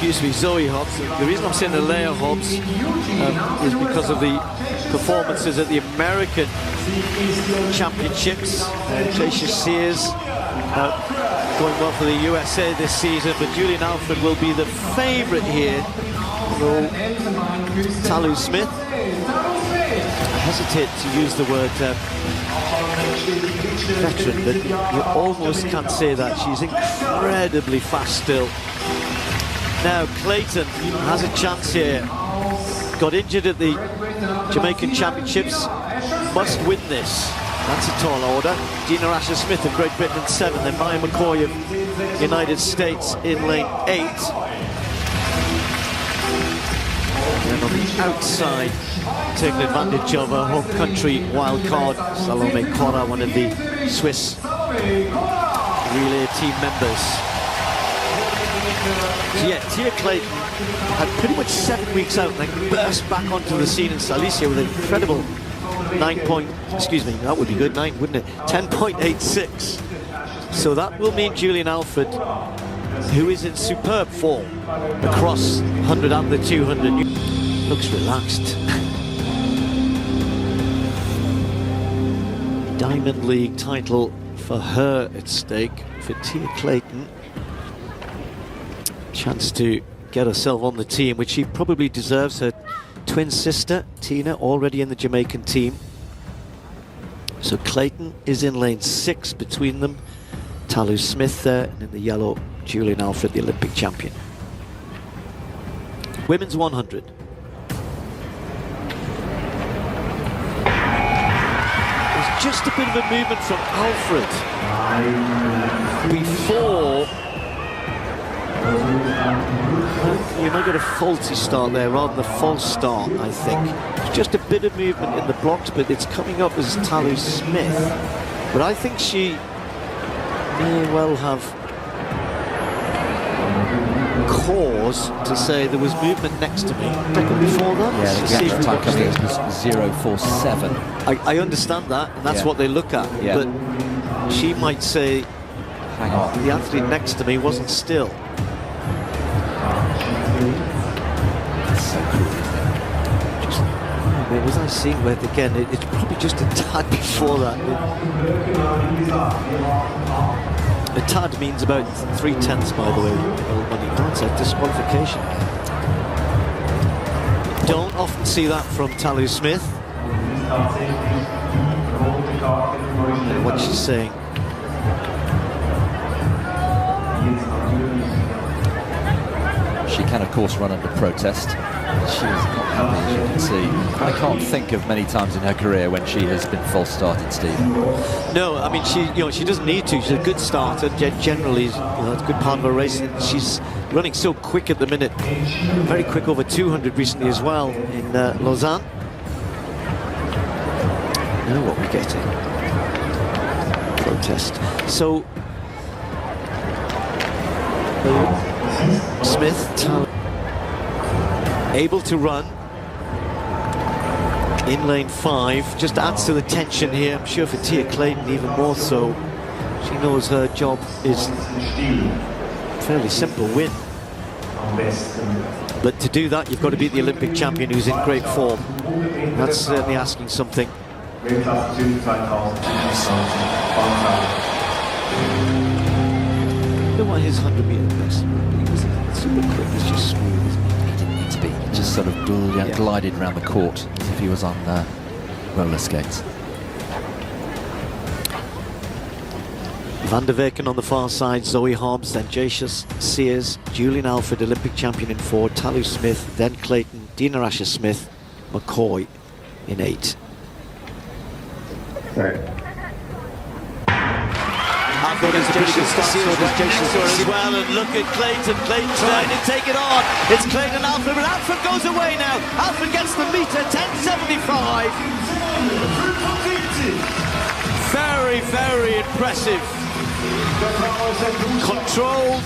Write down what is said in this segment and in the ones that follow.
excuse me, Zoe Hobbs. The reason I'm saying Alea Hobbs is because of the performances at the American Championships. Jacia Sears going well for the USA this season, but Julien Alfred will be the favourite here. Although Talu Smith, I hesitate to use the word veteran, but you almost can't say that. She's incredibly fast still. Now Clayton has a chance here. Got injured at the Jamaican Championships. Must win this. That's a tall order. Dina Asher-Smith of Great Britain in 7. Then Maya McCoy of United States in lane 8. And on the outside, taking advantage of a home country wild card, Salome Cora, one of the Swiss relay team members. So yeah, Tia Clayton had pretty much 7 weeks out and then burst back onto the scene in Silesia with an incredible 9, wouldn't it? 10.86. So that will mean Julien Alfred, who is in superb form across 100 and the 200, looks relaxed. Diamond League title for her at stake for Tia Clayton. Chance to get herself on the team, which she probably deserves. Her twin sister Tina already in the Jamaican team. So Clayton is in lane 6 between them. Talu Smith there, and in the yellow, Julien Alfred, the Olympic champion. Women's 100. There's just a bit of a movement from Alfred before. We might get a faulty start there rather than a false start, I think. It's just a bit of movement in the blocks, but it's coming up as Talu Smith. But I think she may well have cause to say there was movement next to me. Before that? Yeah, the actual time coming was 0:47. I understand that, and that's what they look at. Yeah. But she might say, hang on, the athlete next to me wasn't still. So cool, isn't it? Just, where was I seeing where again? It's probably just a tad before that. A tad means about 3/10, by the way, on the outside disqualification. Don't often see that from Talu Smith. And what she's saying. She can, of course, run under protest. She is not happy, as you can see. I can't think of many times in her career when she has been false started, Steve. No, I mean, she doesn't need to. She's a good starter. Generally, it's a good part of her race. She's running so quick at the minute. Very quick over 200 recently as well in Lausanne. Now what we're getting. Protest. So Smith able to run in lane 5, just adds to the tension here. I'm sure for Tia Clayton even more so. She knows her job is fairly simple, win. But to do that, you've got to beat the Olympic champion who's in great form. That's certainly asking something. I don't know why his 100-metre best. He was super quick, it's just smooth, isn't it? He didn't need to be. He just sort of glided around the court as if he was on roller skates. Van der Weken on the far side, Zoe Hobbs, then Jacia Sears, Julien Alfred, Olympic champion in 4, Talu Smith, then Clayton, Dina Asher-Smith, McCoy in 8. Right. I've got his Jacia as well, and look at Clayton. Clayton's trying to take it on. It's Clayton Alfred, but Alfred goes away now. Alfred gets the meter, 10.75. Very, very impressive. Controlled,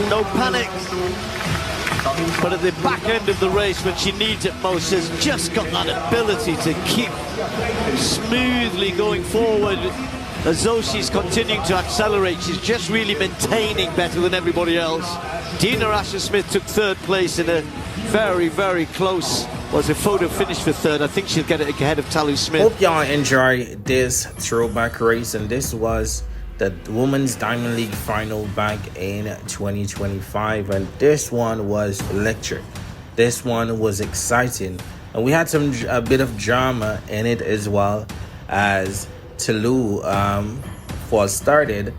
no panic. But at the back end of the race, when she needs it most, has just got that ability to keep smoothly going forward as though she's continuing to accelerate. She's just really maintaining better than everybody else. Dina Asher-Smith took third place in a very, very close, was a photo finish for third. I think she'll get it ahead of Talu Smith. Hope y'all enjoy this throwback race, and this was the Women's Diamond League final back in 2025, and this one was electric. This one was exciting, and we had a bit of drama in it as well, as Talu was started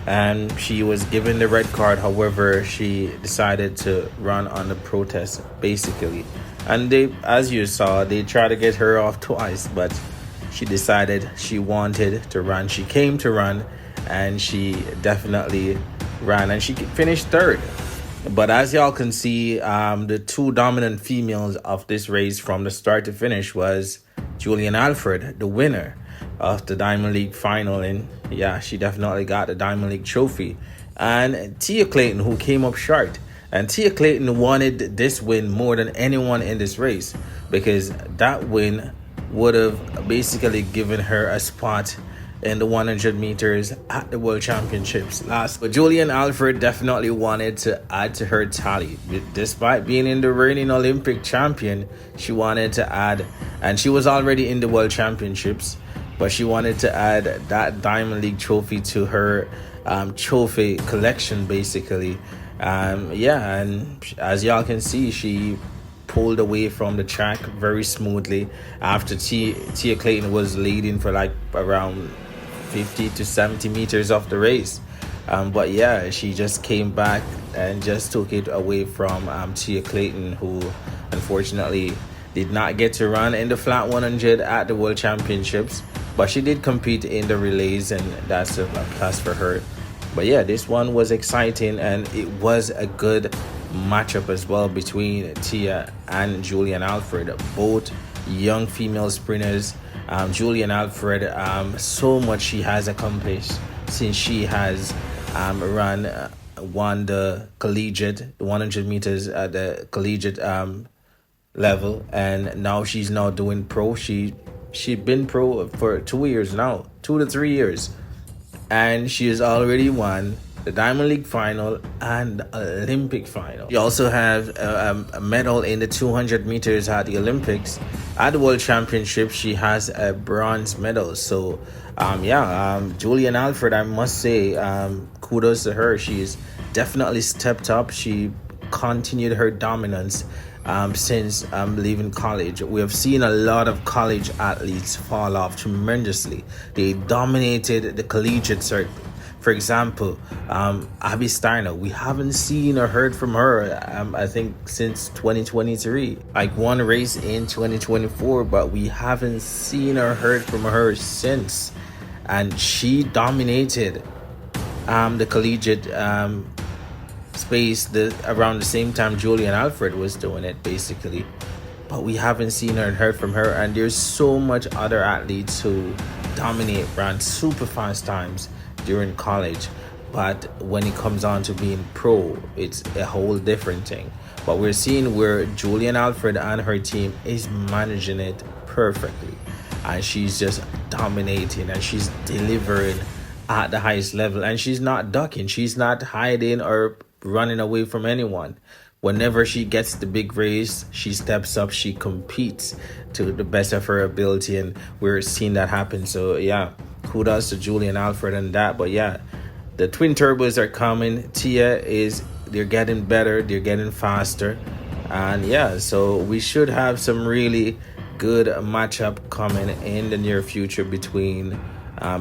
and she was given the red card. However, she decided to run on the protest basically, and they, as you saw, they tried to get her off twice, but she decided she wanted to run. She came to run, and she definitely ran, and she finished third. But as y'all can see, the two dominant females of this race from the start to finish was Julien Alfred, the winner of the Diamond League final, and yeah, she definitely got the Diamond League trophy, and Tia Clayton, who came up short. And Tia Clayton wanted this win more than anyone in this race, because that win would have basically given her a spot in the 100 meters at the World Championships last. But Julien Alfred definitely wanted to add to her tally. Despite being in the reigning Olympic champion, she wanted to add, and she was already in the World Championships, but she wanted to add that Diamond League trophy to her trophy collection basically. Yeah, and as y'all can see, she pulled away from the track very smoothly after Tia Clayton was leading for like around 50 to 70 meters of the race. But yeah, she just came back and just took it away from Tia Clayton, who unfortunately did not get to run in the flat 100 at the World Championships, but she did compete in the relays, and that's a plus for her. But yeah, this one was exciting, and it was a good matchup as well between Tia and Julien Alfred, both young female sprinters. Julien Alfred, so much she has accomplished since she has won the collegiate 100 meters at the collegiate level, and now she's now doing pro. She's been pro for 2 years now, 2 to 3 years, and she has already won the Diamond League final and the Olympic final. She also has a medal in the 200 meters at the Olympics. At the World Championship, she has a bronze medal. So Julien Alfred, I must say, kudos to her. She's definitely stepped up. She continued her dominance since leaving college. We have seen a lot of college athletes fall off tremendously. They dominated the collegiate circuit. For example, Abby Steiner, we haven't seen or heard from her, I think, since 2023. Like one race in 2024, but we haven't seen or heard from her since. And she dominated the collegiate space around the same time Julien Alfred was doing it, basically. But we haven't seen or heard from her. And there's so much other athletes who dominate, ran super fast times during college, but when it comes on to being pro, it's a whole different thing. But we're seeing where Julien Alfred and her team is managing it perfectly, and she's just dominating, and she's delivering at the highest level, and she's not ducking, she's not hiding or running away from anyone. Whenever she gets the big race, she steps up, she competes to the best of her ability, and we're seeing that happen. So yeah, kudos to Julien Alfred and that. But yeah, the twin turbos are coming. They're getting better, they're getting faster, and yeah, so we should have some really good matchup coming in the near future between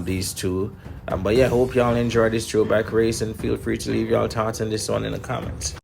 these two. But yeah, hope y'all enjoy this throwback race, and feel free to leave y'all thoughts on this one in the comments.